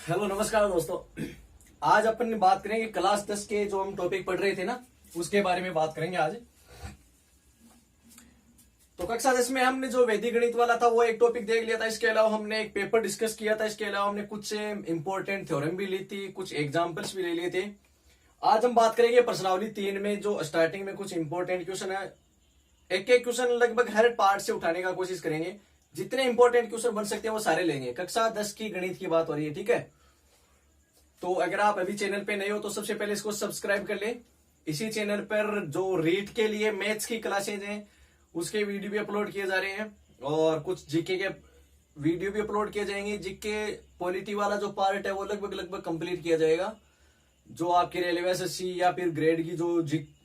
Hello नमस्कार दोस्तों। आज अपन बात करेंगे क्लास 10 के जो हम टॉपिक पढ़ रहे थे ना, उसके बारे में बात करेंगे आज। तो कक्षा 10 में हमने जो वैदिक गणित वाला था वो एक टॉपिक देख लिया था। इसके अलावा हमने एक पेपर डिस्कस किया था। इसके अलावा हमने कुछ इंपॉर्टेंट थ्योरम भी ली थी, कुछ एग्जाम्पल्स भी ले लिए थे। आज हम बात करेंगे प्रश्नावली 3 में जो स्टार्टिंग में कुछ इंपॉर्टेंट क्वेश्चन है। एक एक क्वेश्चन लगभग हर पार्ट से उठाने का कोशिश करेंगे। जितने इंपॉर्टेंट क्वेश्चन बन सकते हैं वो सारे लेंगे। कक्षा 10 की गणित की बात हो रही है, ठीक है। तो अगर आप अभी चैनल पे नए हो तो सबसे पहले इसको सब्सक्राइब कर ले। इसी चैनल पर जो रीट के लिए मैथ्स की क्लासेज हैं उसके वीडियो भी अपलोड किए जा रहे हैं और कुछ जीके के वीडियो भी अपलोड किए जाएंगे। जीके पॉलिटी वाला जो पार्ट है वो लगभग कंप्लीट किया जाएगा। जो आपके रेलवे एसएससी या फिर ग्रेड की जो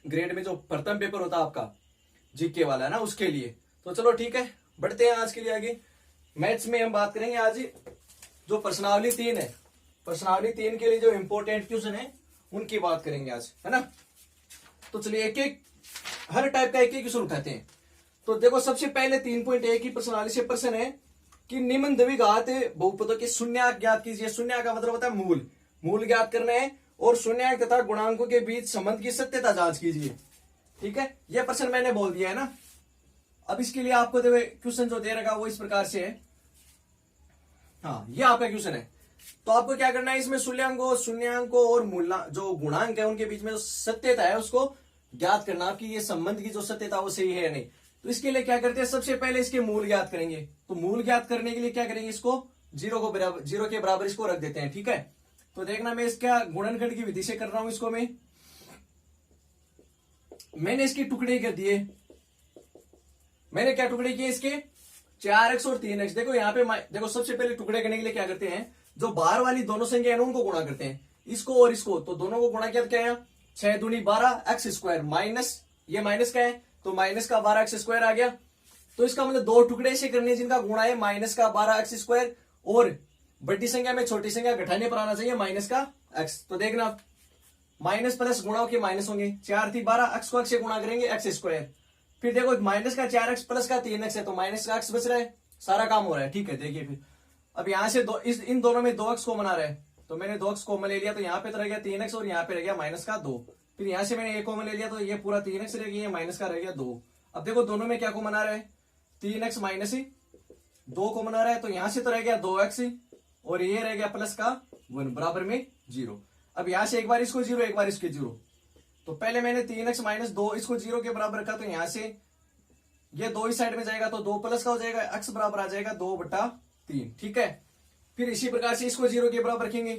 ग्रेड में जो प्रथम पेपर होता है आपका जीके वाला है ना, उसके लिए। तो चलो ठीक है, बढ़ते हैं आज के लिए आगे। मैथ्स में हम बात करेंगे आज जो प्रश्नावली 3 है। प्रश्नावली 3 के लिए जो इंपॉर्टेंट क्वेश्चन है उनकी बात करेंगे आज, है ना। तो चलिए एक एक हर टाइप का एक एक क्वेश्चन उठाते हैं। तो देखो सबसे पहले 3.1 की प्रश्नावली से प्रश्न है कि निम्न द्विघात बहुपदों के शून्यक ज्ञात कीजिए। शून्य का मतलब होता है मूल ज्ञात करना है और शून्यक तथा गुणांकों के बीच संबंध की सत्यता जांच कीजिए। ठीक है, यह प्रश्न मैंने बोल दिया है ना। अब इसके लिए आपको क्वेश्चन जो दे रखा वो इस प्रकार से है। हाँ, ये आपका क्वेश्चन है। तो आपको क्या करना है, इसमें शून्यांकों और जो गुणांक है उनके बीच में जो सत्यता है उसको ज्ञात करना कि ये संबंध की जो सत्यता वो सही है या नहीं। तो इसके लिए क्या करते हैं, सबसे पहले इसके मूल ज्ञात करेंगे। तो मूल ज्ञात करने के लिए क्या करेंगे, इसको जीरो के बराबर इसको रख देते हैं। ठीक है, तो देखना मैं इसका गुणनखंड की विधि से कर रहा हूं। इसको मैंने इसके टुकड़े कर दिए। मैंने क्या टुकड़े किए इसके, 4x और 3x। देखो यहाँ पे देखो सबसे पहले टुकड़े करने के लिए क्या करते हैं, जो बाहर वाली दोनों संख्या है उनको गुणा करते हैं, इसको और इसको। तो दोनों को गुणा किया तो क्या है, 6 दूनी 12 x स्क्वायर माइनस ये माइनस का है तो माइनस का 12 x स्क्वायर आ गया। तो इसका मतलब दो टुकड़े से करने जिनका गुणा है माइनस का 12 x स्क्वायर और बड़ी संख्या में छोटी संख्या घटाने पर आना चाहिए माइनस का x। तो देखना माइनस प्लस गुणा के माइनस होंगे, 4 थी 12 x को x से गुणा करेंगे x स्क्वायर। फिर देखो माइनस का 4x प्लस का 3x है तो माइनस का x बच रहा है, सारा काम हो रहा है। ठीक है, देखिए फिर अब यहां से इन दोनों में 2x कॉमन आ रहा है तो मैंने 2x कॉमन ले लिया। तो यहाँ पे तो रह गया 3x और यहाँ पे रह गया माइनस का 2। फिर यहां से मैंने 1 कॉमन ले लिया तो ये पूरा 3x रह गया, माइनस का रह गया 2। अब देखो दोनों में क्या कॉमन आ रहा है, 3x माइनस 2 कॉमन आ रहा है। तो यहां से तो रह गया 2x और ये रह गया प्लस का 1 बराबर में 0। अब यहां से एक बार इसको 0 एक बार इसके 0। तो पहले मैंने 3x माइनस 2 इसको 0 के बराबर रखा तो यहां से ये 2 इस साइड में जाएगा तो 2 प्लस का हो जाएगा, x बराबर आ जाएगा 2/3। ठीक है, फिर इसी प्रकार से इसको 0 के बराबर रखेंगे,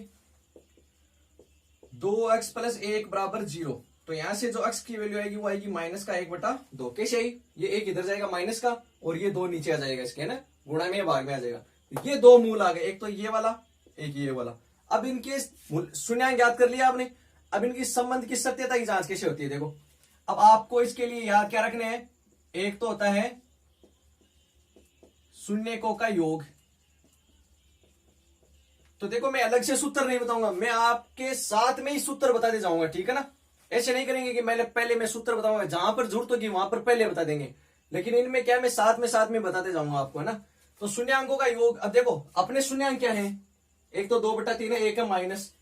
2x प्लस 1 बराबर 0। तो यहां से जो x की वैल्यू आएगी वो आएगी माइनस का 1/2। कैसे आई, ये 1 इधर जाएगा माइनस का और ये 2 नीचे आ जाएगा इसके, है ना, गुणा में भाग में आ जाएगा। ये 2 मूल आ गए, एक तो ये वाला एक ये वाला। अब इनके शून्यांक ज्ञात कर लिया आपने। अब इनकी संबंध की सत्यता की जांच कैसे होती है, देखो। अब आपको इसके लिए याद क्या रखने हैं, एक तो होता है शून्यकों का योग। तो देखो मैं अलग से सूत्र नहीं बताऊंगा, मैं आपके साथ में ही सूत्र बताते जाऊंगा, ठीक है ना। ऐसे नहीं करेंगे कि पहले मैं सूत्र बताऊंगा, जहां पर जरूरत होगी वहां पर पहले बता देंगे। लेकिन इनमें क्या मैं साथ में बताते जाऊंगा आपको, है ना। तो शून्यांकों का योग, अब देखो अपने शून्यांक क्या है, एक तो 2/3 है, एक है माइनस।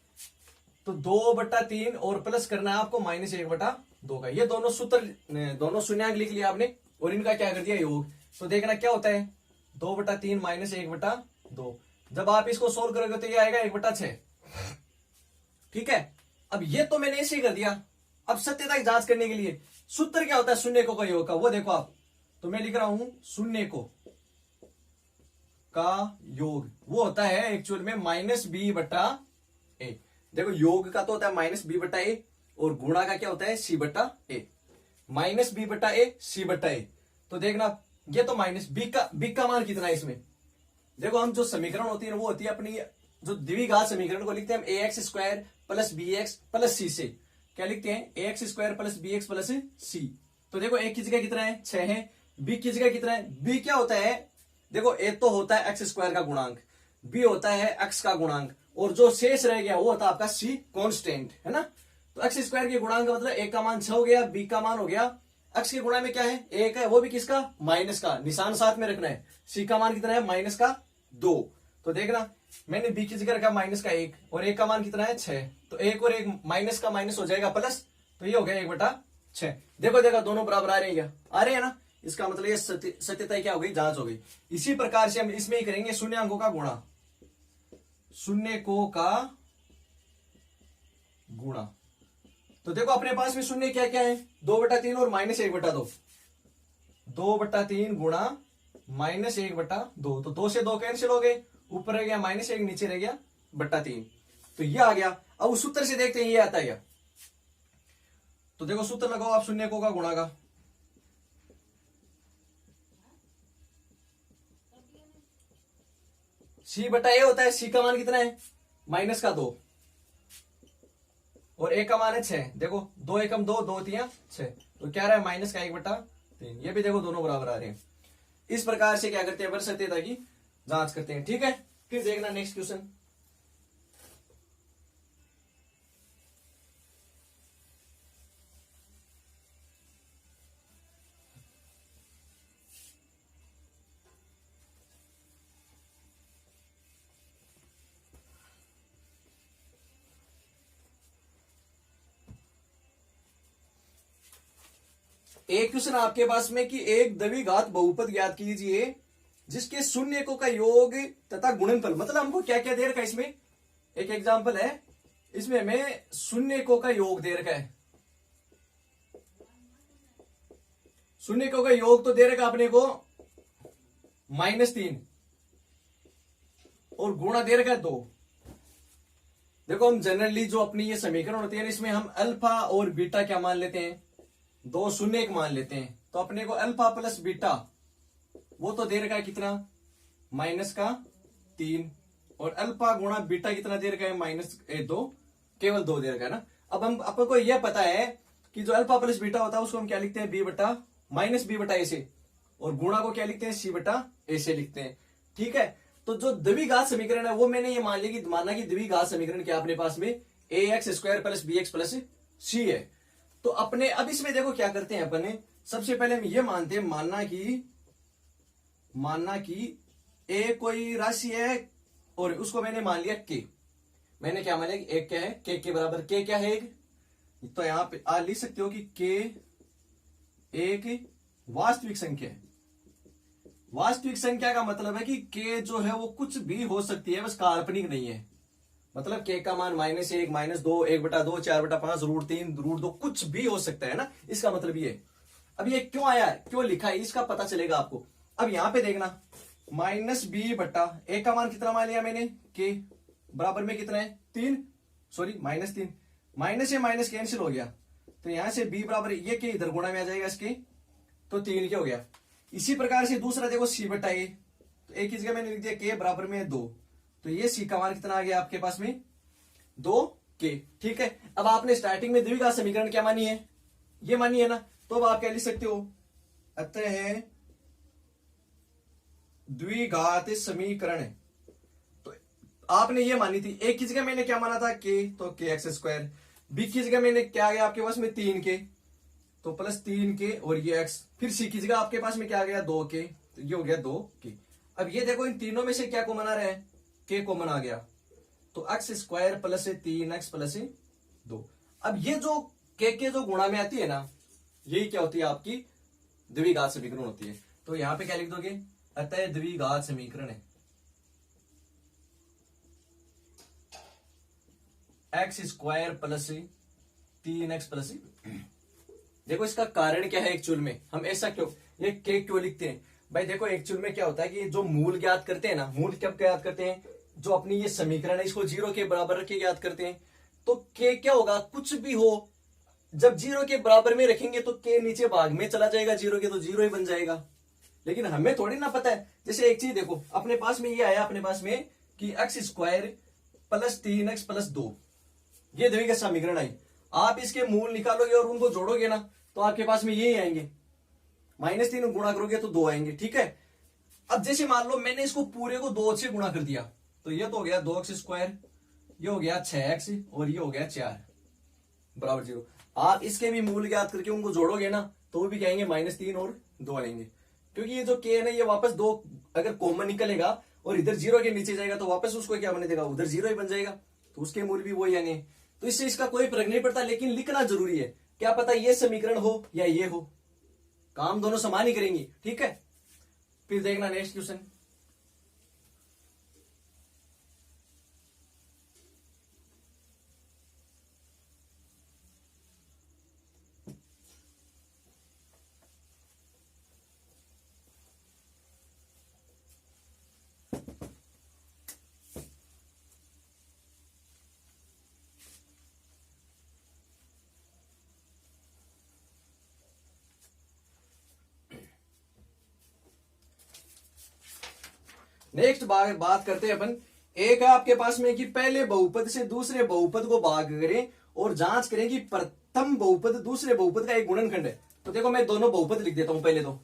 तो 2/3 और प्लस करना है आपको माइनस 1/2 का। ये दोनों शून्यांक लिख लिया आपने और इनका क्या कर दिया योग। तो देखना क्या होता है, 2/3 माइनस 1/2। जब आप इसको सोल्व करोगे तो ये आएगा 1/6। ठीक है, अब ये तो मैंने ऐसे ही कर दिया। अब सत्यता की जांच करने के लिए सूत्र क्या होता है शून्यकों का योग का, वो देखो आप। तो मैं लिख रहा हूं शून्यकों का योग वो होता है एक्चुअल में -b/a। देखो योग का तो होता है -b/a और गुणा का क्या होता है c/a। -b/a c/a। तो देखना ये तो माइनस b का मान कितना है इसमें। देखो हम जो समीकरण होती है वो होती है अपनी जो द्विघात समीकरण को लिखते हैं हम ax square plus bx plus c से। क्या लिखते हैं, ax square plus bx plus c। तो देखो a की जगह कितना है 6 है, b की जगह कितना है, b क्या होता है, देखो a तो होता है x स्क्वायर का गुणांक, b होता है x का गुणांक और जो शेष रह गया वो होता है आपका c कांस्टेंट, है ना। तो x स्क्वायर के गुणांक का मतलब a का मान 6 हो गया, b का मान हो गया, x के गुणा में क्या है 1 है, वो भी किसका माइनस का, निशान साथ में रखना है। c का मान कितना है -2। तो देखना मैंने बी की जगह रखा माइनस का 1 और 1 का मान कितना है 6, तो 1 और 1 माइनस का माइनस हो जाएगा प्लस, तो ये हो गया 1/6। देखो देखो दोनों बराबर आ रहे हैं क्या, आ रहे हैं ना, इसका मतलब ये सत्यता क्या हो गई, जांच हो गई। इसी प्रकार से हम इसमें ही करेंगे शून्य अंकों का गुणा, शून्यकों का गुणा। तो देखो अपने पास में शून्य क्या क्या है, 2/3 और -1/2, 2/3 गुणा -1/2, तो 2 से 2 कैंसिल हो गए, ऊपर रह गया -1, नीचे रह गया /3, तो ये आ गया। अब उस सूत्र से देखते हैं ये आता है, तो देखो सूत्र लगाओ आप शून्यकों का गुणा का, C/A होता है, C का मान कितना है -2 और 1 का मान है 6, देखो 2 एकम 2, 2 3 6, तो क्या रहा है -1/3, ये भी देखो दोनों बराबर आ रहे हैं। इस प्रकार से क्या करते हैं, सत्यता की जांच करते हैं। ठीक है, फिर देखना नेक्स्ट क्वेश्चन। एक क्वेश्चन आपके पास में कि एक द्विघात बहुपद ज्ञात कीजिए जिसके शून्यकों का योग तथा गुणनफल, मतलब हमको क्या क्या दे रखा है इसमें, एक एग्जांपल है, इसमें हमें शून्यकों का योग दे रखा है, शून्यकों का योग तो दे रखा अपने को -3 और गुणा दे रखा है 2। देखो हम जनरली जो अपनी ये समीकरण होती है ना, इसमें हम अल्फा और बीटा क्या मान लेते हैं, 2 शून्य मान लेते हैं, तो अपने को अल्फा प्लस बीटा वो तो दे रखा है कितना -3 और अल्फा गुणा बीटा कितना दे रखा है -2, केवल 2 दे रखा है ना। अब हम अपन को यह पता है कि जो अल्फा प्लस बीटा होता है उसको हम क्या लिखते हैं -b/a से, और गुणा को क्या लिखते हैं c/a से लिखते हैं। ठीक है, तो जो द्विघात समीकरण है वो मैंने ये मान लिया कि माना कि द्विघात समीकरण क्या अपने पास में ax² + bx + c है। तो अपने अब इसमें देखो क्या करते हैं अपने, सबसे पहले हम ये मानते हैं, मानना कि ए कोई राशि है और उसको मैंने मान लिया के, मैंने क्या मान लिया एक क्या है के बराबर, के क्या है एक, तो यहां पे आप लिख सकते हो कि के एक वास्तविक संख्या है। वास्तविक संख्या का मतलब है कि के जो है वो कुछ भी हो सकती है, बस काल्पनिक नहीं है। मतलब के का मान -1 -2 1/2 4/5 √3 √2 कुछ भी हो सकता है ना, इसका मतलब ये। अब ये क्यों आया है, क्यों लिखा है, इसका पता चलेगा आपको। अब यहां पे देखना -b/a का मान कितना मान लिया मैंने, के बराबर में कितना है 3, सॉरी -3, माइनस से माइनस कैंसिल हो गया, तो यहां से b बराबर ये के इधर गुणा में आ जाएगा इसके, तो 3 के हो गया। इसी प्रकार से दूसरा देखो c/a, तो एक की जगह मैंने लिख दिया के बराबर में 2, तो ये c का मान कितना आ गया आपके पास में 2k। ठीक है, अब आपने स्टार्टिंग में द्विघात समीकरण क्या मानी है, ये मानी है ना, तो अब आप क्या लिख सकते हो, अतः द्विघात समीकरण, तो आपने ये मानी थी, एक की जगह मैंने क्या माना था k, तो kx², b की जगह मैंने क्या आ गया आपके पास में 3k, तो +3k और ये x, फिर c की जगह आपके पास में क्या आ गया 2k, तो ये हो गया 2k। अब ये देखो इन तीनों में से क्या कॉमन आ रहा है, k कॉमन आ गया, तो x² + 3x + 2। अब ये जो k जो गुणा में आती है ना, यही क्या होती है आपकी द्विघात समीकरण होती है। तो यहां पे क्या लिख दोगे, अतः द्विघात समीकरण है x² + 3x + देखो इसका कारण क्या है, एक्चुअल में हम ऐसा क्यों ये के क्यों लिखते हैं भाई। देखो एक्चुअल में क्या होता है कि जो मूल ज्ञात करते हैं ना, मूल कब ज्ञात करते हैं, जो अपनी ये समीकरण है इसको 0 के बराबर रख के ज्ञात करते हैं। तो के क्या होगा, कुछ भी हो, जब 0 के बराबर में रखेंगे तो के नीचे भाग में चला जाएगा, 0 के तो 0 ही बन जाएगा। लेकिन हमें थोड़ी ना पता है, जैसे एक चीज देखो अपने पास में ये आया अपने पास में कि x² + 3x + 2, ये द्विघात समीकरण आई। आप इसके मूल निकालोगे और उनको जोड़ोगे ना, तो आपके पास में यही आएंगे, -3 गुणा करोगे तो 2 आएंगे। ठीक है, अब जैसे मान लो मैंने इसको पूरे को 2 से गुणा कर दिया, तो ये तो हो गया 2x², ये हो गया 6x और ये हो गया 4 बराबर 0। आप इसके भी मूल ज्ञात करके उनको जोड़ोगे ना, तो वो भी कहेंगे -3 और 2 आएंगे, क्योंकि ये जो k है ना, ये वापस 2 अगर कॉमन निकलेगा और इधर जीरो के नीचे जाएगा तो वापस उसको क्या बने देगा, उधर जीरो ही बन जाएगा, तो उसके मूल भी वही आएंगे। तो इससे इसका कोई फर्क नहीं पड़ता, लेकिन लिखना जरूरी है। क्या पता ये समीकरण हो या ये हो, काम दोनों समान ही करेंगे, ठीक है। फिर देखना नेक्स्ट क्वेश्चन। नेक्स्ट बात करते हैं अपन। एक है आपके पास में कि पहले बहुपद से दूसरे बहुपद को भाग करें और जांच करें कि प्रथम बहुपद दूसरे बहुपद का एक गुणनखंड है। तो देखो मैं दोनों बहुपद लिख देता हूं पहले तो।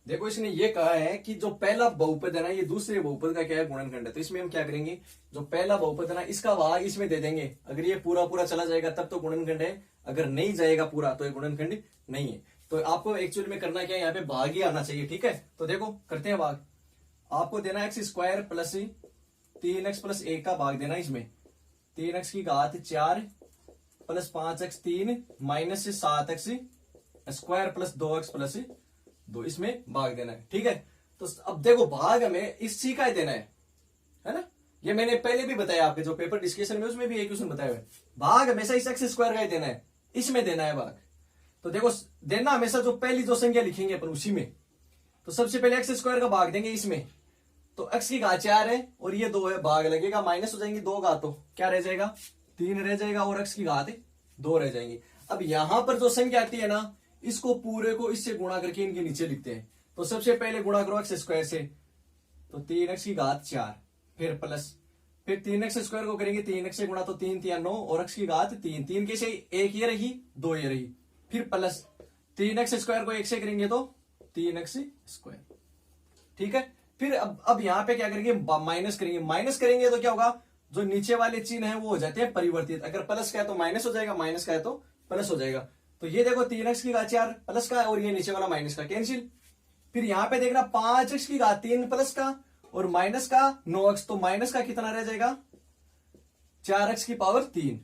देखो इसने ये कहा है कि जो पहला बहुपद है ना, ये दूसरे बहुपद का क्या है, गुणनखंड है। तो इसमें हम क्या करेंगे, जो पहला बहुपद है ना, इसका भाग इसमें दे देंगे। अगर ये पूरा पूरा चला जाएगा तब तो गुणनखंड है, अगर नहीं जाएगा पूरा तो ये गुणनखंड नहीं है। तो आपको एक्चुअली में करना क्या है, यहाँ पे भाग ही आना चाहिए, ठीक है। तो देखो करते हैं भाग। आपको देना x square plus 3x plus 1 का भाग देना इसमें। 3x की घात 4 plus 5x 3 minus 7x square plus 2x plus 2, इसमें भाग देना है, ठीक है। तो अब देखो भाग हमें इसी का ही देना है ना। ये मैंने पहले भी बताया आपके जो पेपर डिस्कशन में, उसमें भी एक क्वेश्चन बताया हुआ है। भाग हमेशा इस एक्स स्क्वायर का ही देना है, इसमें देना है भाग। तो देखो देना हमेशा जो पहली जो संख्या लिखेंगे अपन उसी में। तो सबसे पहले एक्स स्क्वायर का भाग देंगे इसमें। तो एक्स की घात 4 है और ये 2 है, भाग लगेगा, माइनस हो जाएंगी 2 घात, तो क्या रह जाएगा 3 रह जाएगा और एक्स की घात 2 रह जाएंगी। अब यहां पर जो संख्या आती है ना, इसको पूरे को इससे गुणा करके इनके नीचे लिखते हैं। तो सबसे पहले गुणा करो एक्स स्क्वायर से, तो 3x की घात 4, फिर प्लस, फिर 3x स्क्वायर को करेंगे 3x से गुणा, तो 3 3 9 और x की घात 3, 3 के से 1 ये रही 2 ये रही, फिर प्लस 3x स्क्वायर को 1 से करेंगे तो 3x स्क्वायर, ठीक है। फिर अब यहां पे क्या करेंगे, माइनस करेंगे। माइनस करेंगे तो क्या होगा, जो नीचे वाले चिन्ह है वो हो जाते हैं परिवर्तित। अगर प्लस का है तो माइनस हो जाएगा, माइनस का है तो प्लस हो जाएगा। तो ये देखो 3x की घात 4 प्लस का और ये नीचे वाला माइनस का, कैंसिल। फिर यहां पे देखना 5x की घात 3 प्लस का और माइनस का 9x, तो माइनस का कितना रह जाएगा 4x की पावर 3।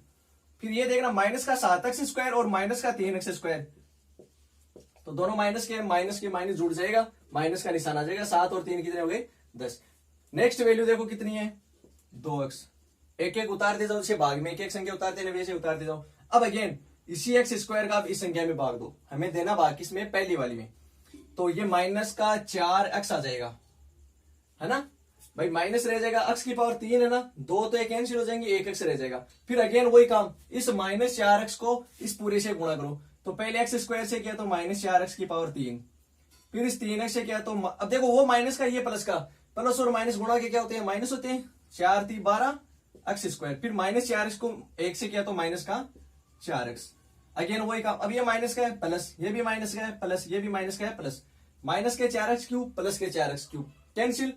फिर ये देखना माइनस का 7x स्क्वायर और माइनस का 3x स्क्वायर, तो दोनों माइनस के माइनस जुड़ जाएगा, माइनस का निशान आ जाएगा। 7 और 3 कितने हो गए 10। नेक्स्ट वैल्यू देखो कितनी है 2x। एक एक उतारते जाओ, जैसे भाग में एक एक संख्या उतारते वैसे उतारते जाओ। अब अगेन इसी एक्स स्क्वायर का आप इस संख्या में भाग दो, हमें देना भाग किसमें, पहली वाली में। तो ये माइनस का 4x आ जाएगा, है ना भाई, माइनस रह जाएगा, x की पावर 3 है ना, 2 तो एक कैंसिल हो जाएंगे, 1x रह जाएगा। फिर अगेन वही काम, इस माइनस 4x को इस पूरे से गुणा करो। तो पहले एक्स स्क्वायर से किया तो माइनस 4x की पावर 3, फिर इस 3x से किया तो अब देखो वो माइनस का ये प्लस का, प्लस और माइनस गुणा के क्या होते हैं, माइनस होते हैं। 4 3 12 x स्क्वायर, फिर माइनस 4x को 1 से किया तो माइनस का 4x, अगेन वही काम। अब ये माइनस का है प्लस, ये भी माइनस का है प्लस, ये भी माइनस का है प्लस, माइनस के 4x क्यूब प्लस के 4x क्यूब, कैंसिल।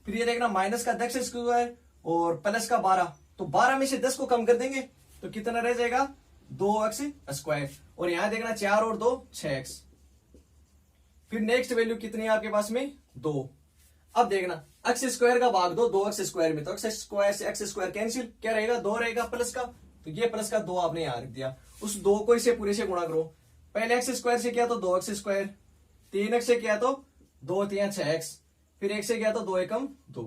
फिर ये देखना माइनस का 10x स्क्वायर और प्लस का 12, तो 12 में से 10 को कम कर देंगे तो कितना रह जाएगा 2x स्क्वायर, और यहां देखना 4 और 2 6x। फिर नेक्स्ट वैल्यू कितनी है आपके पास में 2। अब देखना x स्क्वायर का भाग दो 2x स्क्वायर में, तो x स्क्वायर से x स्क्वायर कैंसिल, क्या रहेगा 2 रहेगा प्लस का, तो ये प्लस का 2 आपने यहां रख दिया। उस 2 को इसे पूरे से गुणा करो। पहले x स्क्वायर से किया तो 2x स्क्वायर, 3x से किया तो 2 3 6x, फिर 1 से किया तो 2 एकम 2,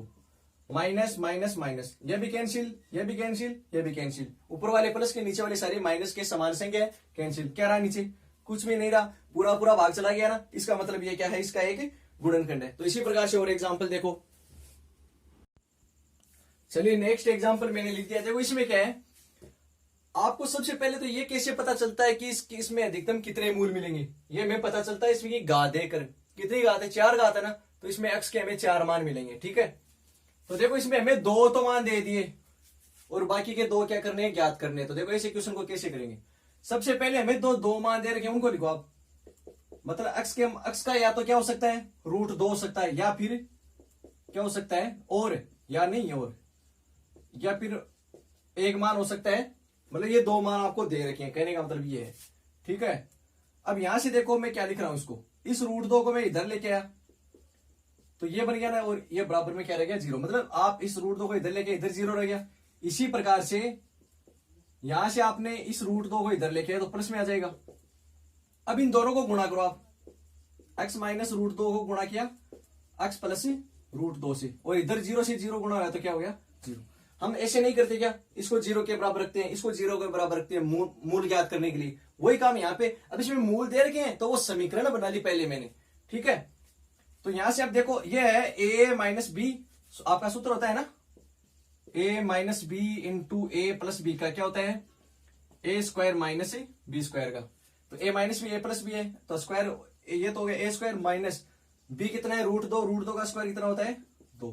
माइनस माइनस माइनस, ये भी कैंसिल, ये भी कैंसिल, ये भी कैंसिल। ऊपर वाले प्लस के नीचे वाले सारे माइनस के समान संख्या कैंसिल, क्या रहा नीचे कुछ भी नहीं रहा, पूरा पूरा भाग चला गया ना। इसका मतलब ये क्या है, इसका एक गुणनखंड है। तो इसी प्रकार से और एग्जांपल देखो। चलिए नेक्स्ट एग्जांपल मैंने लिख दिया। देखो इसमें क्या है, आपको सबसे पहले तो ये कैसे पता चलता है कि इसमें अधिकतम कितने मूल मिलेंगे, ये हमें पता चलता है इसमें की घात देकर। कितनी घात है 4 घात है ना, तो इसमें x के हमें 4 मान मिलेंगे, ठीक है। तो देखो इसमें हमें 2 तो मान दे दिए, और बाकी के दो क्या करने हैं, ज्ञात करने हैं। तो देखो इस इक्वेशन को कैसे करेंगे। सबसे पहले हमें दो मान दे रखे हैं, उनको लिखो आप। मतलब अक्स का या तो क्या हो सकता है √2 हो सकता है, या फिर क्या हो सकता है और, या नहीं और, या फिर एक मान हो सकता है। मतलब ये दो मान आपको दे रखे हैं, कहने का मतलब ये है। ठीक है, अब यहां से देखो मैं क्या लिख रहा हूं इसको, इस √2 को मैं इधर लेके आया तो ये बन गया ना, और ये बराबर में क्या रह गया 0। मतलब आप इस √2 को इधर लेके इधर 0 रह गया। इसी प्रकार से यहां से आपने इस √2 को इधर लेके आया तो प्लस में आ जाएगा। अब इन दोनों को गुणा करो आप, x माइनस √2 को गुणा किया x प्लस √2 से, और इधर 0 से 0 गुणा हो रहा है तो क्या हो गया 0। हम ऐसे नहीं करते क्या, इसको 0 के बराबर रखते हैं, इसको 0 के बराबर रखते हैं मूल ज्ञात करने के लिए। वही काम यहाँ पे, अब इसमें मूल दे रखे हैं तो वो समीकरण बना ली पहले मैंने। ठीक है, तो यहां से आप देखो ये है a माइनस बी, आपका सूत्र होता है ना a minus B into A plus B का क्या होता है a square minus B square का। तो a minus B A plus B है तो स्क्वायर, ये तो हो गया a स्क्वायर माइनस b कितना है √2 का स्क्वायर कितना होता है 2।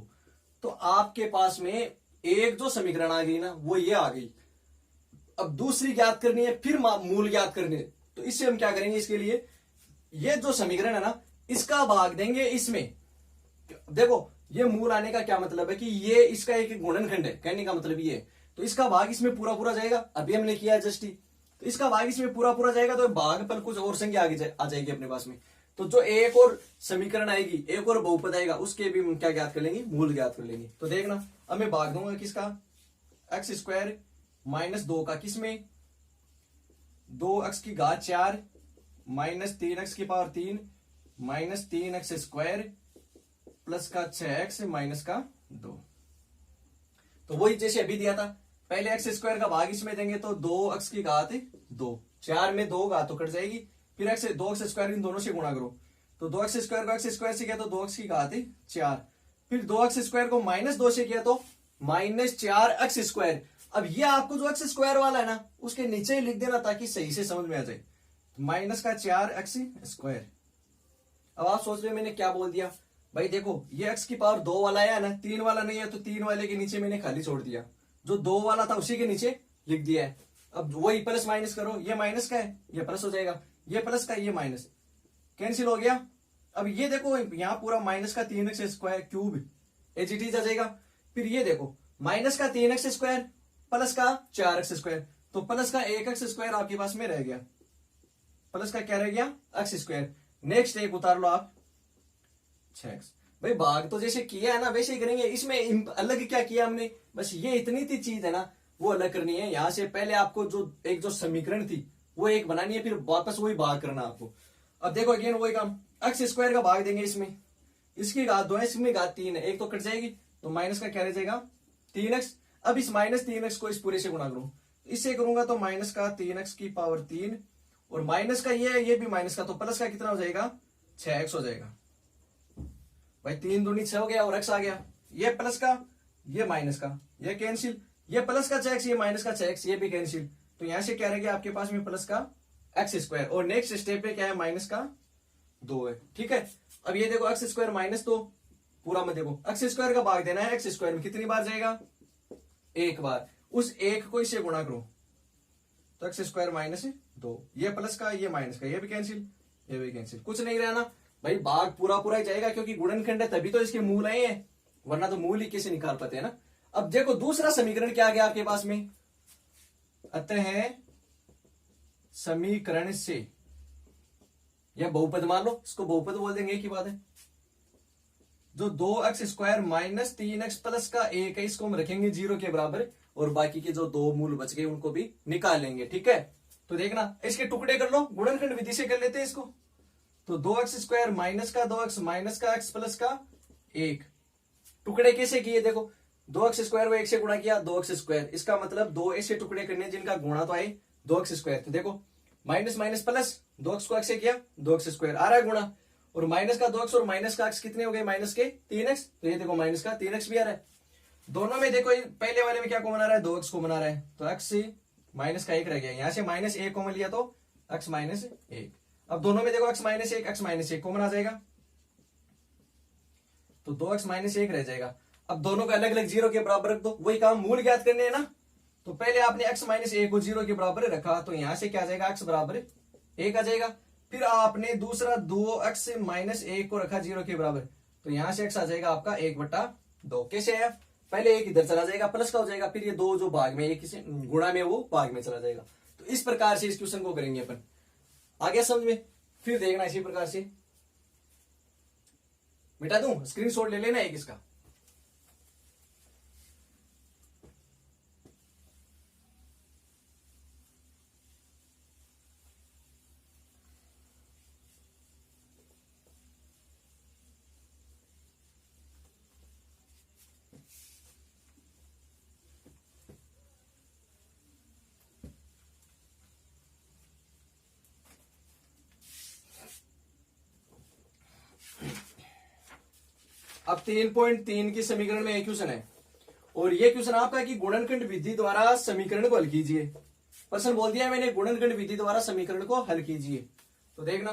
तो आपके पास में एक जो समीकरण आ गई ना वो ये आ गई। अब दूसरी ज्ञात करनी है, फिर मूल ज्ञात करनी है। तो इससे हम क्या करेंगे, इसके लिए ये जो समीकरण है ना इसका भाग देंगे इसमें। देखो ये मूल आने का क्या मतलब है कि ये इसका एक गुणनखंड है, कहने का मतलब ये है। तो इसका भाग इसमें पूरा पूरा जाएगा, अभी हमने किया जस्ट ही। तो इसका भाग इसमें पूरा पूरा जाएगा तो भाग पर कुछ और संख्या आगे आ जाएगी अपने पास में। तो जो एक और समीकरण आएगी, एक और बहुपद आएगा, उसके भी हम क्या ज्ञात कर लेंगे, मूल ज्ञात कर लेंगे। तो देखना अब मैं भाग दूंगा किसका, x स्क्वायर माइनस 2 का, किसमें 2x की घात 4 माइनस 3x की power 3 minus 3x square plus का 6x माइनस का 2। तो वही जैसे अभी दिया था, पहले x स्क्वायर का भाग इसमें देंगे तो 2x की घात 2, 4 में 2 घात तो कट जाएगी, फिर x स्क्वायर इन दोनों से गुणा करो तो 2x स्क्वायर को x स्क्वायर से किया तो 2x की घात 4, फिर 2x स्क्वायर को -2 से किया तो -4x स्क्वायर। अब ये आपको जो x स्क्वायर वाला है ना उसके नीचे ही लिख देना ताकि सही से समझ में आ जाए, माइनस का 4x स्क्वायर। अब आप सोच रहे हो मैंने क्या बोल दिया, भाई देखो ये x की पावर 2 वाला है ना, 3 वाला नहीं है, तो 3 वाले के नीचे मैंने खाली छोड़ दिया, जो 2 वाला था उसी के नीचे लिख दिया है। अब वही प्लस माइनस करो, ये माइनस का है ये प्लस हो जाएगा, ये प्लस का ये माइनस, कैंसिल हो गया। अब ये देखो यहाँ पूरा माइनस का 3x square cube h it is आ जाएगा। फिर ये देखो माइनस का 3x स्क्वायर प्लस का 4x स्क्वायर, तो प्लस का 1x स्क्वायर आपके पास में रह गया, प्लस का क्या रह गया x स्क्वायर। नेक्स्ट एक उतार लो आप 6x। भाई भाग तो जैसे किया है ना वैसे ही करेंगे, इसमें अलग क्या किया हमने, बस ये इतनी सी चीज है ना वो अलग करनी है। यहां से पहले आपको जो समीकरण थी वो एक बनानी है, फिर वापस वही भाग करना आपको। अब देखो अगेन वही काम, x स्क्वायर का भाग देंगे इसमें, इसकी घात 2 है, इसमें घात 3 है, एक तो कट जाएगी तो माइनस का क्या रह जाएगा 3x। अब इस -3x को इस पूरे से गुणा करूं, इससे करूंगा तो माइनस का 3x की पावर 3, और माइनस का ये भी माइनस का, तो प्लस का कितना हो जाएगा 6x हो जाएगा। भाई 3 दूनी 6 हो गया और x आ गया, ये प्लस का ये माइनस का ये कैंसिल, ये प्लस का 6x ये माइनस का 6x ये भी कैंसिल। तो यहां से क्या रह गया आपके पास में प्लस का x स्क्वायर, और नेक्स्ट स्टेप पे क्या है माइनस का 2 है। ठीक है, अब ये देखो x स्क्वायर -2 पूरा मत देखो, x स्क्वायर का भाग देना है x स्क्वायर में, कितनी बार जाएगा एक बार, उस एक को इससे गुणा करो तो x स्क्वायर -2, ये प्लस का ये माइनस का ये भी कैंसिल ये भी कैंसिल, कुछ नहीं रहना भाई, भाग पूरा पूरा ही जाएगा क्योंकि गुणनखंड है तभी तो इसके मूल आए हैं, वरना तो मूल ही कैसे निकाल पाते हैं ना। अब देखो दूसरा समीकरण क्या आ गया आपके पास में, अतः समीकरण से, या बहुपद मान लो, इसको बहुपद बोल देंगे एक ही बात है। जो 2x square minus 3x plus का 1 है इसको हम रखेंगे 0 के बराबर, और बाकी के जो 2 मूल बच गए उनको भी निकाल लेंगे। ठीक है, तो देखना इसके टुकड़े कर लो, गुणनखंड विधि से कर लेते हैं इसको। तो 2x स्क्वायर माइनस का 2x माइनस का x प्लस का 1, टुकड़े कैसे किए देखो, 2x स्क्वायर को 1 से गुणा किया 2x स्क्वायर, इसका मतलब 2 ऐसे टुकड़े करने जिनका गुणा तो आए 2x स्क्वायर। तो देखो माइनस माइनस प्लस, 2x को x से किया 2x स्क्वायर आ रहा है गुणा, और माइनस का 2x और माइनस का x कितने हो गए माइनस के 3x, तो ये देखो माइनस का 3x भी आ रहा है। दोनों में देखो पहले वाले में क्या कॉमन आ रहा है 2x कॉमन आ रहा है, तो x से माइनस का 1 रह गया, यहां से -1 कॉमन लिया तो x -1। अब दोनों में देखो x -1 कॉमन आ जाएगा, तो 2x -1 रह जाएगा। अब दोनों को अलग अलग 0 के बराबर रख दो, वही काम मूल ज्ञात करने है ना, तो पहले आपने x माइनस ए को 0 के बराबर रखा, तो यहां से क्या आ जाएगा, x बराबर 1 आ जाएगा। फिर आपने दूसरा 2x माइनस ए को रखा 0 के बराबर, तो यहां से x आ जाएगा आपका 1/2। कैसे है, पहले एक इधर चला जाएगा, प्लस का हो जाएगा, फिर ये दो जो भाग में एक से गुणा में वो भाग में चला जाएगा। तो इस प्रकार से इस क्वेश्चन को करेंगे अपन। आ गया समझ में? फिर देखना इसी प्रकार से, मिटा दूं, स्क्रीनशॉट ले लेना एक इसका। अब 3.3 की समीकरण में एक क्वेश्चन है, और ये क्वेश्चन आपका है कि गुणनखंड विधि द्वारा समीकरण को हल कीजिए। प्रश्न बोल दिया है मैंने, गुणनखंड विधि द्वारा समीकरण को हल कीजिए। तो देखना,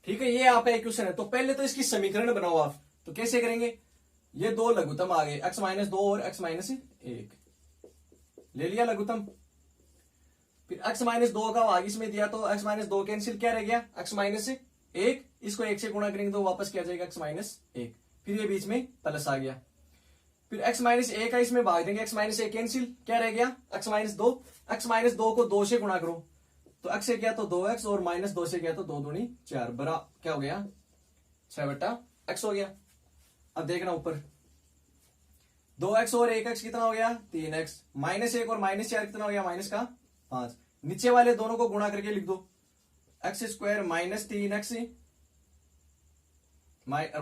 ठीक है, ये आपका एक क्वेश्चन है। तो पहले तो इसकी समीकरण बनाओ आप। तो कैसे करेंगे, ये दो लघुत्तम आ गए, x माइनस 2 और x माइनस 1 ले लिया लघुत्तम। फिर x माइनस 2 का भाग इसमें दिया, तो x माइनस 2 कैंसिल, क्या रह गया, x माइनस 1। इसको 1 से गुणा करेंगे तो वापस क्या जाएगा, x माइनस 1। फिर ये बीच में प्लस आ गया। फिर x माइनस 1 का इसमें भाग देंगे, x माइनस 1 कैंसिल, क्या रह गया, x माइनस 2। x माइनस 2 को 2 से गुणा करो, तो x से क्या तो 2x, और माइनस 2 से क्या तो 2 दूनी 4, बरा क्या हो गया, 6/x हो गया। अब देखना ऊपर, 2x और 1x कितना हो गया, 3x, माइनस 1 और माइनस 4 कितना हो गया, माइनस का 5। नीचे वाले दोनों को गुणा करके लिख दो, x² माइनस 3x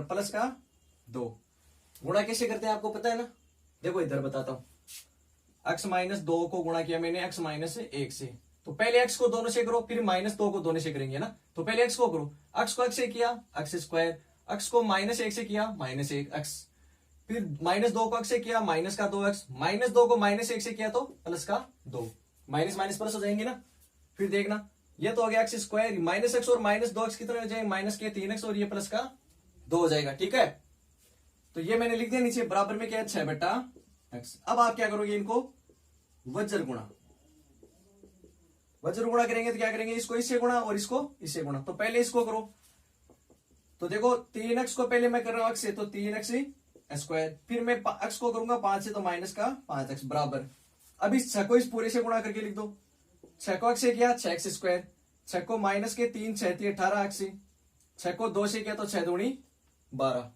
प्लस का 2। गुणा कैसे करते हैं आपको पता है ना, देखो इधर बताता हूं। x माइनस 2 को गुणा किया मैंने x माइनस 1 से, तो पहले x को दोनों से करो, फिर माइनस 2 को दोनों से करेंगे ना। तो पहले x को करो, x को x से किया x², x को माइनस 1 से किया माइनस 1x, फिर माइनस 2 को x से किया माइनस का 2x, माइनस 2 को माइनस 1 से किया तो प्लस का 2, माइनस माइनस प्लस हो जाएंगे ना। फिर देखना, ये तो हो गया x², माइनस x और माइनस 2x कितने हो जाएंगे, माइनस के 3x, और ये प्लस का 2 हो जाएगा। ठीक है, तो ये मैंने लिख दिया नीचे, बराबर में क्या है, 6/x। अब आप क्या करोगे, इनको वज्र गुणा, वज्र गुणा करेंगे तो क्या करेंगे, इसको इससे गुणा और इसको इससे गुणा। तो पहले इसको करो, तो देखो 3x को पहले मैं कर रहा हूं x से, तो 3x², फिर मैं x को करूंगा 5 से, तो माइनस का 5x बराबर। अब इस 6 को इस पूरे से गुणा करके लिख दो, 6 को x से किया 6x², 6 को माइनस के 3 6 18x, 6 को 2 से किया तो 6 दूनी 12।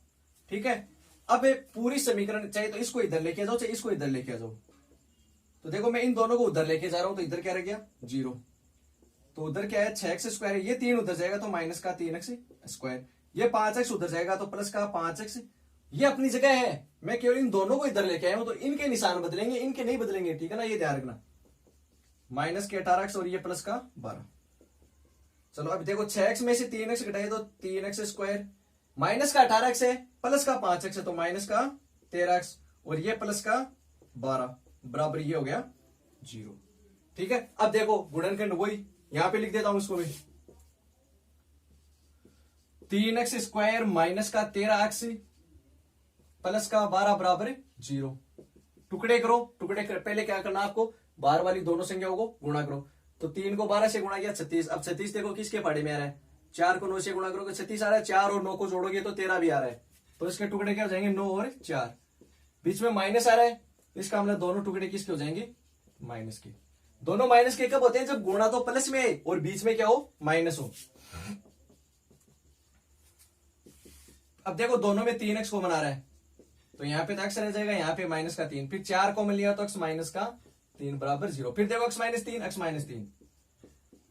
ठीक है, अब पूरी समीकरण चाहिए तो इसको इधर लेके जाओ, चाहे इसको इधर लेके जाओ। तो देखो मैं इन दोनों को उधर लेके जा रहा हूं, तो इधर क्या रह गया 0, तो उधर क्या है 6x², ये 3 उधर जाएगा तो माइनस का 3x², ये 5x उधर जाएगा तो प्लस का 5x। ये अपनी जगह है, मैं केवल इन दोनों को इधर लेके आया हूं, तो इनके निशान बदलेंगे, इनके नहीं बदलेंगे। ठीक है ना, ये ध्यान रखना, माइनस के 18x और ये प्लस का 12। चलो अब देखो 6x में से 3x घटाए तो 3x², माइनस का 18x है, प्लस का 5x है, तो माइनस का 13x, और ये प्लस का 12 बराबर ये हो गया 0। ठीक है, अब देखो गुणनखंड वही, यहां पे लिख देता हूं इसको भी, 3x² माइनस का 13x प्लस का 12 बराबर 0। टुकड़े करो, टुकड़े कर, पहले क्या करना आपको, बाहर वाली दोनों संख्याओं को गुणा करो। तो 3 को 12 से गुणा किया 36। अब 36 देखो किसके पहाड़े में आ रहा है, 4 को 9 से गुणा करोगे 36 आ रहा है, 4 और 9 को जोड़ोगे तो 13 भी आ रहा है। तो इसके टुकड़े क्या हो जाएंगे, 9 और 4। बीच में माइनस आ रहा है, इसका मतलब दोनों टुकड़े किसके हो जाएंगे, माइनस के। दोनों माइनस के कब होते हैं, जब गुणा तो प्लस में है और बीच में क्या हो, माइनस हो। अब देखो दोनों में 3x को बना रहा है, तो यहां पे तो x रह जाएगा, यहां पे माइनस का 3, फिर 4 को मिल लिया तो x माइनस का 3 बराबर 0। फिर देखो x minus 3, x minus 3,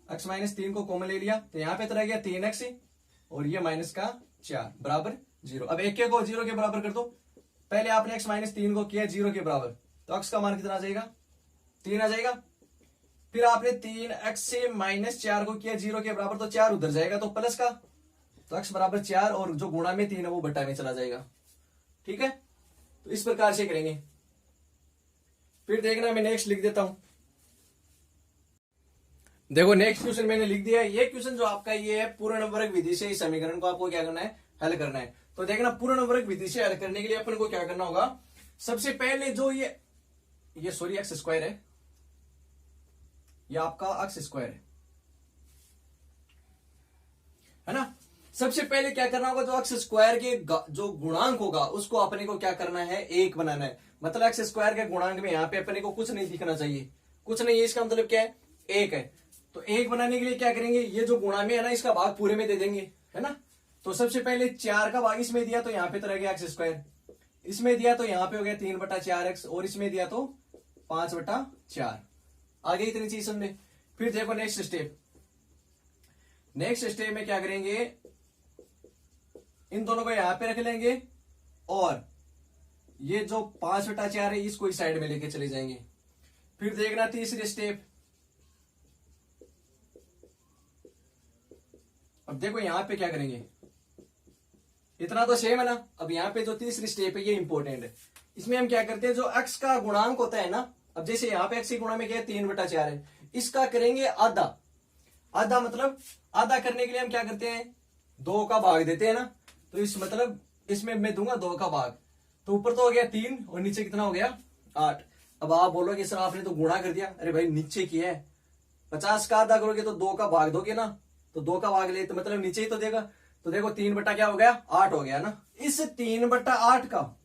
x minus 3 को कॉमन ले लिया, तो यहां पे तो रह गया 3x और ये माइनस का 4 बराबर 0। अब एक को 0 के बराबर कर दो, पहले आपने x माइनस 3 को किया 0 के बराबर, तो x का मान कितना आ जाएगा, 3 आ जाएगा। फिर आपने 3x से माइनस 4 को किया 0 के बराबर, तो 4 उधर जाएगा तो प्लस का, तो x बराबर 4, और जो गुणा में 3 है वो बटा में चला जाएगा। ठीक है, तो इस प्रकार से करेंगे। फिर देखना मैं नेक्स्ट लिख देता हूं, देखो नेक्स्ट क्वेश्चन मैंने लिख दिया है। ये क्वेश्चन जो आपका ये है पूर्ण वर्ग विधि से इस समीकरण को आपको क्या करना है, हल करना है। तो देखना पूर्ण वर्ग विधि से हल करने के लिए अपन को क्या करना होगा। सबसे पहले जो ये सॉरी एक्स स्क्वायर है, ये आपका एक्स स्क्वायर है ना। सबसे पहले क्या करना होगा, जो एक्स स्क्वायर के जो गुणांक होगा उसको अपने को क्या करना है, एक बनाना है। मतलब एक्स स्क्वायर के गुणांक में यहाँ पे अपने को कुछ नहीं दिखना चाहिए, कुछ नहीं है, इसका मतलब क्या है, एक है। तो एक बनाने के लिए क्या करेंगे, ये जो गुणा में है ना इसका भाग पूरे में दे देंगे, है ना। तो सबसे पहले 4 का भाग इसमें दिया तो यहाँ पे तो रह गया एक्स स्क्वायर, इसमें दिया तो यहाँ पे हो गया 3/4x, और इसमें दिया तो 5/4। आगे इतनी चीज समझे। फिर देखो नेक्स्ट स्टेप, नेक्स्ट स्टेप में क्या करेंगे, इन दोनों को यहां पे रख लेंगे और ये जो 5/4 है इसको इस साइड में लेके चले जाएंगे। फिर देखना तीसरी स्टेप, अब देखो यहां पे क्या करेंगे, इतना तो सेम है ना। अब यहाँ पे जो तीसरी स्टेप है ये इंपॉर्टेंट है। इसमें हम क्या करते हैं, जो x का गुणांक होता है ना, अब जैसे यहाँ पे x के गुणा में क्या है, 3/4 है, इसका करेंगे आधा। आधा मतलब आधा करने के लिए हम क्या करते हैं, 2 का भाग देते हैं ना। तो इस मतलब इसमें मैं दूंगा 2 का भाग, तो ऊपर तो हो गया 3 और नीचे कितना हो गया 8। अब आप बोलोगे सर आपने तो गुणा कर दिया, अरे भाई नीचे किया है, 50 का आधा करोगे तो 2 का भाग दोगे ना, तो 2 का भाग ले तो मतलब नीचे ही तो देगा। तो देखो 3 क्या हो गया, 8 हो गया ना। इस 3/8 का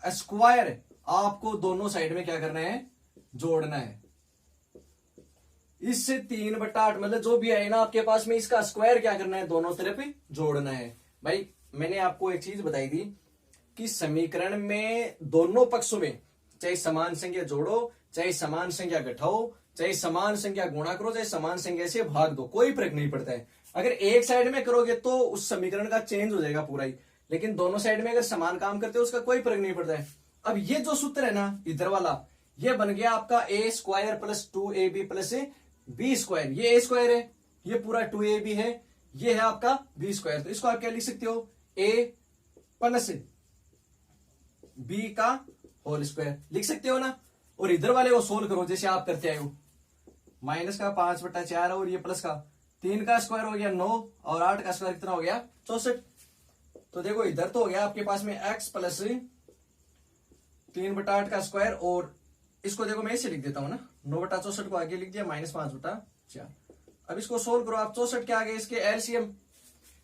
स्क्वायर आपको दोनों साइड में क्या करना है, जोड़ना है। इससे 3/8 मतलब जो भी है ना आपके पास में, इसका स्क्वायर क्या करना है, दोनों तरफ जोड़ना है। भाई मैंने आपको एक चीज बताई थी कि समीकरण में दोनों पक्षों में चाहे समान संख्या जोड़ो, चाहे समान संख्या घटाओ, चाहे समान संख्या गुणा करो, चाहे समान संख्या से भाग दो, कोई फर्क नहीं पड़ता है। अगर एक साइड में करोगे तो उस समीकरण का चेंज हो जाएगा पूरा ही, लेकिन दोनों साइड में अगर समान काम करते हो उसका कोई फर्क नहीं पड़ता है। अब ये जो सूत्र है ना इधर वाला, ये बन गया आपका a² + 2ab + b²। ये a² है, ये पूरा 2ab है, ये है आपका b²। तो इसको आप क्या लिख सकते हो, a + b का होल स्क्वायर लिख सकते हो ना। और इधर वाले को सोल्व करो जैसे आप करते आए हो, माइनस का 5/4 और ये प्लस का 3 का स्क्वायर हो गया 9 और 8 का स्क्वायर कितना हो गया 64। तो देखो इधर तो हो गया आपके पास में x + 3/8 का स्क्वायर, और इसको देखो मैं इसे लिख देता हूं ना, 9/64 को आगे लिख दिया -5/4। अब इसको सोल्व करो आप, 64 के आगे इसके एलसीएम,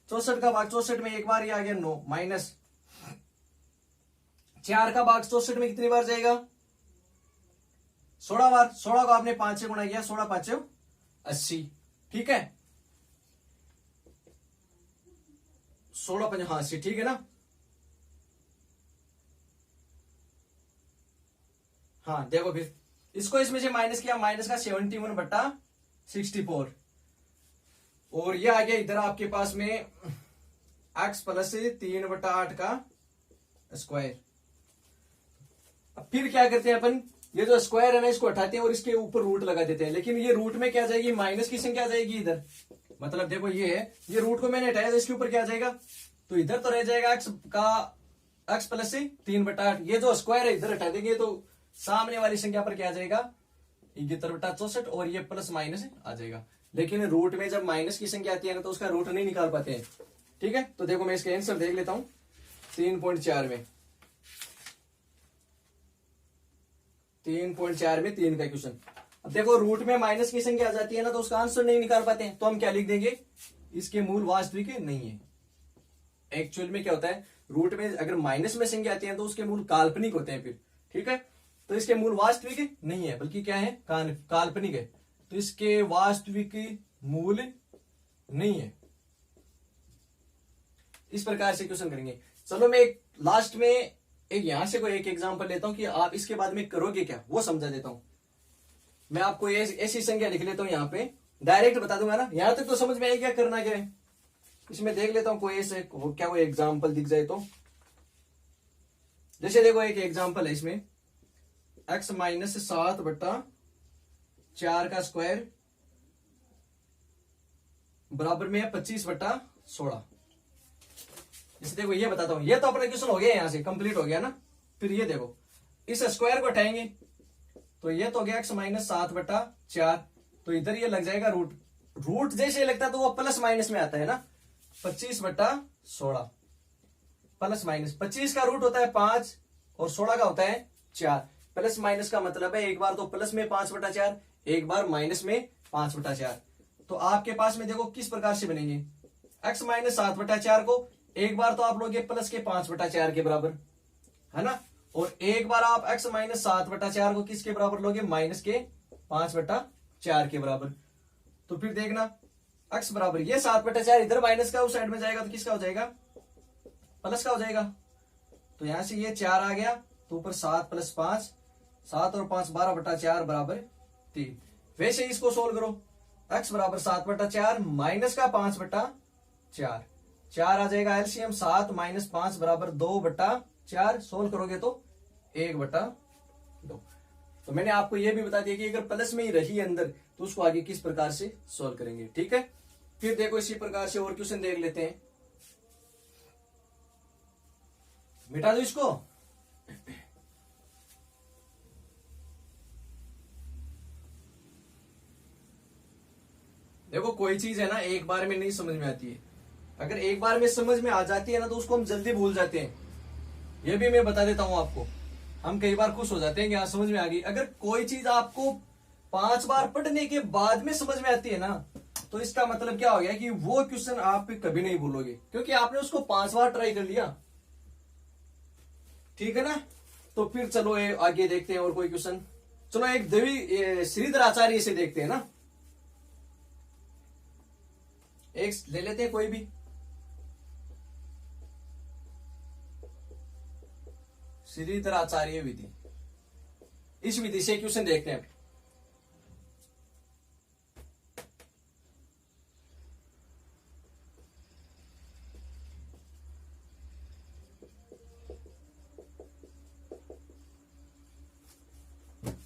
64 का भाग 64 में एक बार ये आ गया 9, माइनस 4 का भाग 64 में कितनी बार जाएगा, 16 बार। 16 को आपने 5 से गुणा किया, 16 5 80, ठीक है, 16 5 80, ठीक है ना। हाँ देखो फिर इसको इसमें से माइनस किया, माइनस का 71/64, और ये आ गया इधर आपके पास में x + 3/8 का स्क्वायर। अब फिर क्या करते हैं अपन, ये जो स्क्वायर है ना इसको हटाते हैं और इसके ऊपर रूट लगा देते हैं, लेकिन ये रूट में क्या जाएगी, माइनस की संख्या जाएगी इधर। मतलब देखो ये है, ये रूट को मैंने हटाया तो इसके ऊपर क्या जाएगा, तो इधर तो रह जाएगा x + 3/8। ये जो स्क्वायर है इधर हटा देंगे तो सामने वाली संख्या पर क्या आ जाएगा, 71/64, और ये प्लस माइनस आ जाएगा। लेकिन रूट में जब माइनस की संख्या आती है ना तो उसका रूट नहीं निकाल पाते हैं, ठीक है। तो देखो मैं इसका आंसर देख लेता हूं, 3.4 में 3.4 में 3 का क्वेश्चन। अब देखो रूट में माइनस की संख्या आ जाती है ना तो उसका आंसर नहीं निकाल पाते हैं, तो हम क्या लिख देंगे, इसके मूल वास्तविक नहीं है। एक्चुअल में क्या होता है, रूट में अगर माइनस में संख्या आती है तो उसके मूल काल्पनिक होते हैं फिर, ठीक है। तो इसके मूल वास्तविक नहीं है बल्कि क्या है, काल्पनिक है, तो इसके वास्तविक मूल नहीं है। इस प्रकार से क्वेश्चन करेंगे। चलो मैं एक लास्ट में एक यहां से कोई एक एग्जांपल लेता हूं कि आप इसके बाद में करोगे क्या वो समझा देता हूं। मैं आपको ऐसी संख्या लिख लेता हूं, यहां पे डायरेक्ट बता दूंगा ना, यहां तक तो समझ में आएगा क्या करना क्या है। इसमें देख लेता हूं कोई ऐसे क्या कोई एग्जांपल दिख जाए तो, जैसे देखो एक एग्जांपल है इसमें, x - 7/4 का स्क्वायर बराबर में है 25/16। जैसे देखो ये बताता हूं, ये तो अपना क्वेश्चन हो गया, यहां से कंप्लीट हो गया ना। फिर ये देखो इस स्क्वायर को हटाएंगे तो ये तो हो गया x - 7/4, तो इधर ये लग जाएगा रूट। रूट जैसे ही लगता है तो वो प्लस माइनस में आता है ना, 25/16 प्लस माइनस। 25 का रूट होता है 5 और 16 का होता है 4। प्लस माइनस का मतलब है एक बार तो प्लस में 5/4, एक बार माइनस में 5/4। तो आपके पास में देखो किस प्रकार से बनेंगे, x माइनस 7/4 को एक बार तो आप लोगे प्लस के 5/4 के बराबर, है ना, और एक बार आप x माइनस 7/4 को किसके बराबर लोगे, माइनस के 5/4 के बराबर। तो फिर देखना x बराबर ये 7/4 इधर माइनस का उस साइड में जाएगा तो किसका हो जाएगा, प्लस का हो जाएगा। तो यहां से ये 4 आ गया तो ऊपर 7 + 5, 7 और 5 12/4 बराबर 3। वैसे इसको सोल्व करो, x बराबर 7/4 माइनस का 5/4, 4 आ जाएगा एलसीएम, 7 - 5 बराबर 2/4। सोल्व करोगे तो 1/2। तो मैंने आपको यह भी बता दिया कि अगर प्लस में ही रही अंदर तो उसको आगे किस प्रकार से सोल्व करेंगे, ठीक है। फिर देखो इसी प्रकार से और क्वेश्चन देख लेते हैं, मिटा दो इसको। देखो कोई चीज है ना एक बार में नहीं समझ में आती है, अगर एक बार में समझ में आ जाती है ना तो उसको हम जल्दी भूल जाते हैं। ये भी मैं बता देता हूं आपको, हम कई बार खुश हो जाते हैं कि हाँ समझ में आ गई। अगर कोई चीज आपको 5 बार पढ़ने के बाद में समझ में आती है ना तो इसका मतलब क्या हो गया कि वो क्वेश्चन आप कभी नहीं भूलोगे, क्योंकि आपने उसको 5 बार ट्राई कर लिया, ठीक है ना। तो फिर चलो आगे देखते हैं और कोई क्वेश्चन। चलो एक देवी श्रीधर आचार्य से देखते हैं ना, एक ले लेते हैं कोई भी। श्रीधर आचार्य विधि, इस विधि से क्वेश्चन देखते हैं।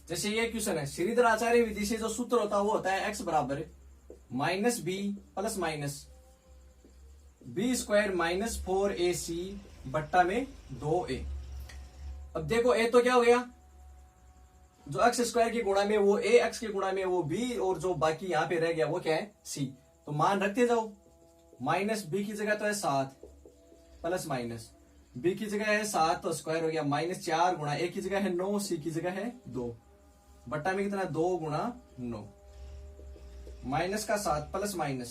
जैसे ये क्वेश्चन है, श्रीधर आचार्य विधि से जो सूत्र होता है वो होता है x बराबर -b plus minus b² - 4ac बट्टा में 2a। अब देखो a तो क्या हो गया, जो x² की गुणा में वो a, x के गुणा में वो b, और जो बाकी यहां पे रह गया वो क्या है c। तो मान रखते जाओ, माइनस b की जगह तो है 7 प्लस माइनस b की जगह है 7 तो स्क्वायर हो गया -4 गुणा a की जगह है 9, c की जगह है 2 बट्टा में कितना 2 × 9, माइनस का 7 प्लस माइनस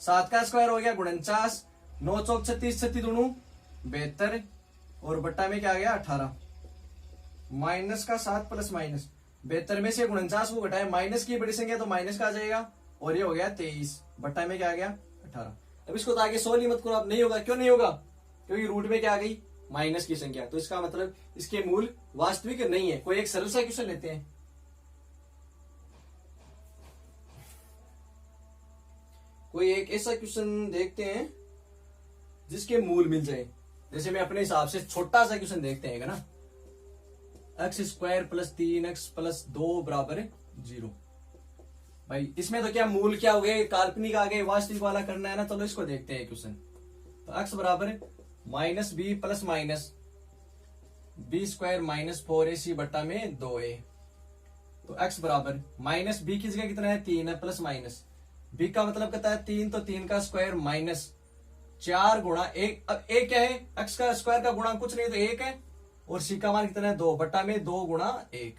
7 का स्क्वायर हो गया 49, 9 चौक 36, 36 दूनू 72 और बट्टा में क्या आ गया 18, माइनस का 7 प्लस माइनस 72 में से 49 को घटाए माइनस की बड़ी संख्या तो माइनस का आ जाएगा, और ये हो गया 23 बट्टा में क्या आ गया 18। अब इसको तो आगे सोल्व ही मत करो, अब नहीं होगा। क्यों नहीं होगा, क्योंकि रूट में क्या आ गई माइनस की संख्या, तो इसका मतलब इसके मूल वास्तविक नहीं है। कोई एक सरल सा क्वेश्चन लेते हैं, कोई एक ऐसा क्वेश्चन देखते हैं जिसके मूल मिल जाए। जैसे मैं अपने हिसाब से छोटा सा क्वेश्चन देखते हैं ना, x² + 3x + 2 बराबर 0। भाई इसमें तो क्या मूल क्या हो गए, काल्पनिक आ गए, वास्तविक वाला करना है ना। चलो इसको देखते हैं क्वेश्चन। तो x बराबर -b plus minus b² - 4ac बट्टा में 2a। तो x बराबर -b की जगह कितना है 3 है, प्लस माइनस b का मतलब कहता है 3, तो 3 का स्क्वायर माइनस 4 गुणा 1। अब a क्या है, x का स्क्वायर का गुणा कुछ नहीं तो 1 है, और c का मान कितना है 2 बट्टा में 2 × 1,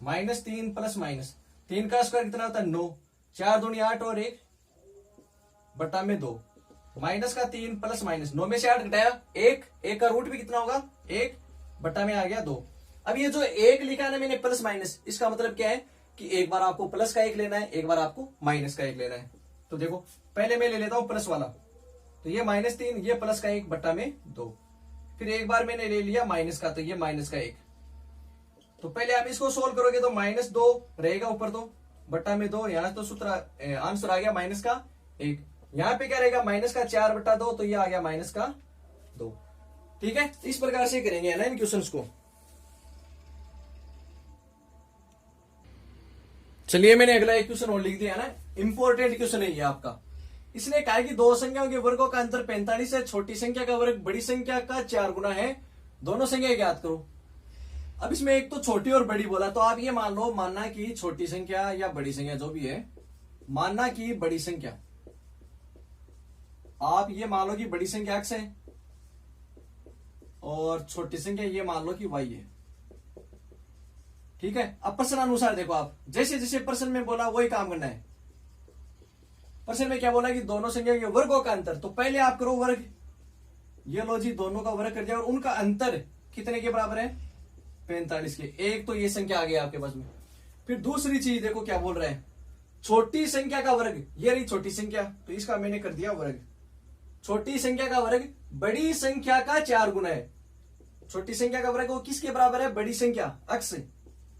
-3 प्लस माइनस 3 का स्क्वायर कितना होता है 9, 4 दूनी 8 और 1 बट्टा में 2, माइनस का 3 प्लस माइनस 9 में से 8 घटाया 1 का रूट भी कितना होगा 1 बट्टा में आ गया 2। अब ये जो 1 लिखा है ना मैंने प्लस माइनस, इसका मतलब क्या है कि एक बार आपको प्लस का 1 लेना है, एक बार आपको माइनस का 1 लेना है। तो देखो पहले मैं ले लेता हूं प्लस वाला, तो ये -3, ये प्लस का 1 बट्टा में 2। फिर एक बार मैंने ले लिया माइनस का, तो ये माइनस का 1। तो पहले आप इसको सोल्व करोगे तो -2 रहेगा ऊपर, तो बट्टा में 2, यहां तो सूत्र आंसर आ गया माइनस का 1। यहां पे क्या रहेगा माइनस का 4 बट्टा 2, तो ये आ गया माइनस का 2। ठीक है, इस प्रकार से करेंगे ना इन क्वेश्चंस को। चलिए मैंने अगला एक क्वेश्चन और लिख दिया ना, इंपॉर्टेंट क्वेश्चन है ये आपका। इसने कहा कि दो संख्याओं के वर्गों का अंतर 45 है, छोटी संख्या का वर्ग बड़ी संख्या का 4 गुना है, दोनों संख्या ज्ञात करो। अब इसमें एक तो छोटी और बड़ी बोला, तो आप ये मान लो, मानना कि छोटी संख्या या बड़ी संख्या जो भी है, मानना कि बड़ी संख्या, आप ये मान लो कि बड़ी संख्या x है और छोटी संख्या ये मान लो कि y है। ठीक है, अब प्रश्न अनुसार देखो, आप जैसे जैसे प्रश्न में बोला वही काम करना है। प्रश्न में क्या बोला कि दोनों संख्या के वर्गों का अंतर, तो पहले आप करो वर्ग, ये लो जी दोनों का वर्ग कर दिया और उनका अंतर कितने के बराबर है, 45 के। एक तो ये संख्या आ गई आपके पास में। फिर दूसरी चीज देखो क्या बोल रहे हैं, छोटी संख्या का वर्ग, ये रही छोटी संख्या, तो इसका मैंने कर दिया वर्ग। छोटी संख्या का वर्ग बड़ी संख्या का 4 गुना है। छोटी संख्या का वर्ग वो किसके बराबर है, बड़ी संख्या x,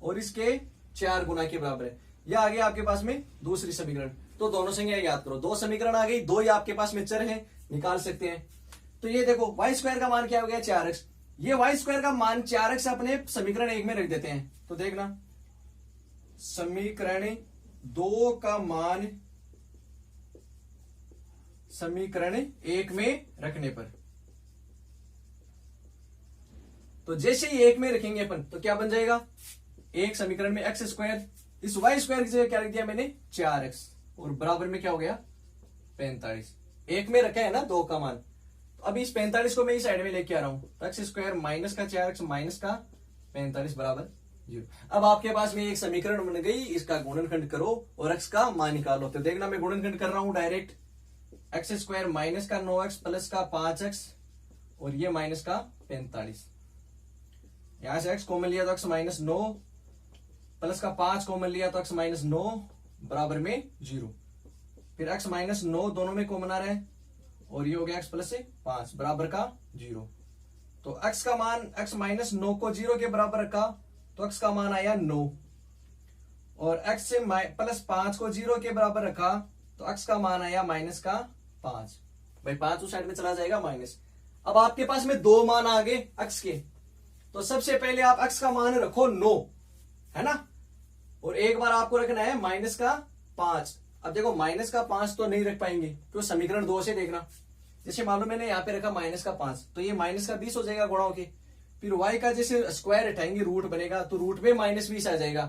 और इसके 4 गुना के बराबर है। यह आ गया आपके पास में दूसरी समीकरण। तो दोनों संख्या याद करो, दो समीकरण आ गई, दो ही आपके पास में चर है, निकाल सकते हैं। तो ये देखो वाई स्क्वायर का मान क्या हो गया, 4x। ये वाई स्क्वायर का मान 4x अपने समीकरण 1 में रख देते हैं। तो देखना, समीकरण 2 का मान समीकरण 1 में रखने पर, तो जैसे ही 1 में रखेंगे अपन तो क्या बन जाएगा, एक समीकरण में x स्क्वायर, इस वाई स्क्वायर की जगह क्या रख दिया मैंने, 4x, और बराबर में क्या हो गया, 45। 1 में रखा है ना 2 का मान, तो अभी इस 45 को मैं इस साइड में लेके आ रहा हूं, तो x स्क्वायर माइनस का 4x माइनस का 45 बराबर 0। अब आपके पास में एक समीकरण बन गई, इसका गुणनखंड करो और x का मान निकालो। तो देखना मैं गुणनखंड कर रहा हूं डायरेक्ट, x स्क्वायर माइनस का 9x प्लस का 5x और ये माइनस का 45। यहां से x कॉमन लिया तो x माइनस 9 प्लस का 5 कॉमन लिया तो x माइनस 9 बराबर में 0। फिर x माइनस 9 दोनों में कॉमन आ रहा है और ये हो गया x प्लस 5 बराबर का 0। तो x का मान, x माइनस 9 को 0 के बराबर रखा तो x का मान आया 9, और x से प्लस 5 को 0 के बराबर रखा तो x का मान आया माइनस का 5। भाई 5 उस साइड में चला जाएगा माइनस। अब आपके पास में 2 मान आ गए x के, तो सबसे पहले आप x का मान रखो 9, है ना, और एक बार आपको रखना है माइनस का 5। अब देखो माइनस का 5 तो नहीं रख पाएंगे, तो समीकरण 2 से देखना, जैसे मान लो मैंने यहाँ पे रखा माइनस का 5, तो ये माइनस का 20 हो जाएगा गुणा होके। फिर y का जैसे स्क्वायर हटाएंगे रूट बनेगा, तो रूट में माइनस 20 आ जाएगा,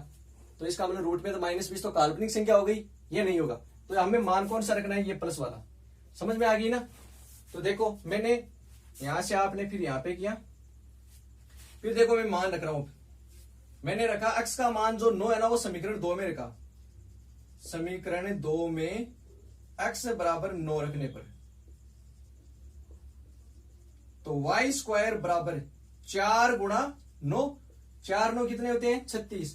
तो इसका मतलब रूट में तो माइनस 20 तो काल्पनिक संख्या हो गई, ये नहीं होगा। तो हमें मान कौन सा रखना है, ये प्लस वाला। समझ में आ गई ना। तो देखो मैंने यहां से आपने फिर यहां पे किया, फिर देखो मैं मान रख रहा हूं, मैंने रखा x का मान जो 9 है ना वो समीकरण 2 में रखा, समीकरण 2 में x बराबर 9 रखने पर तो y स्क्वायर बराबर 4 गुणा 9, 4 9 कितने होते हैं 36।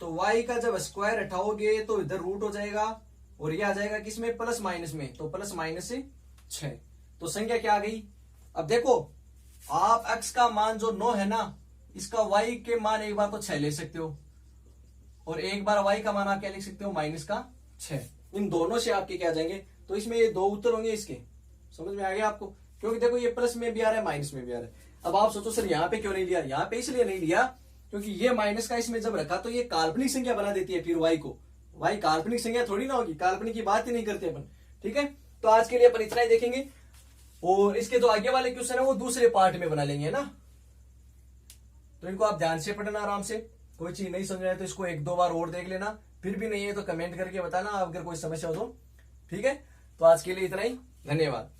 तो y का जब स्क्वायर हटाओगे तो इधर रूट हो जाएगा और ये आ जाएगा किसमें, प्लस माइनस में, तो प्लस माइनस से 6। तो संख्या क्या आ गई। अब देखो आप x का मान जो 9 है ना, इसका y के मान एक बार तो 6 ले सकते हो और एक बार y का मान आप क्या लिख सकते हो, माइनस का 6। इन दोनों से आपके क्या आ जाएंगे, तो इसमें ये 2 उत्तर होंगे इसके। समझ में आ गया आपको, क्योंकि देखो ये प्लस में भी आ रहा है माइनस में भी आ रहा है। अब आप सोचो सर यहाँ पे क्यों नहीं लिया, यहाँ पे इसलिए नहीं लिया क्योंकि ये माइनस का इसमें जब रखा तो ये काल्पनिक संख्या बना देती है फिर y को। y काल्पनिक संख्या थोड़ी ना होगी, काल्पनिक की बात ही नहीं करते अपन। ठीक है, तो आज के लिए अपन इतना ही देखेंगे और इसके जो आगे वाले क्वेश्चन है वो दूसरे पार्ट में बना लेंगे ना। तो इनको आप ध्यान से पढ़ना आराम से, कोई चीज नहीं समझ आए तो इसको 1-2 बार और देख लेना, फिर भी नहीं है तो कमेंट करके बताना अगर कोई समस्या हो तो। ठीक है, तो आज के लिए इतना ही, धन्यवाद।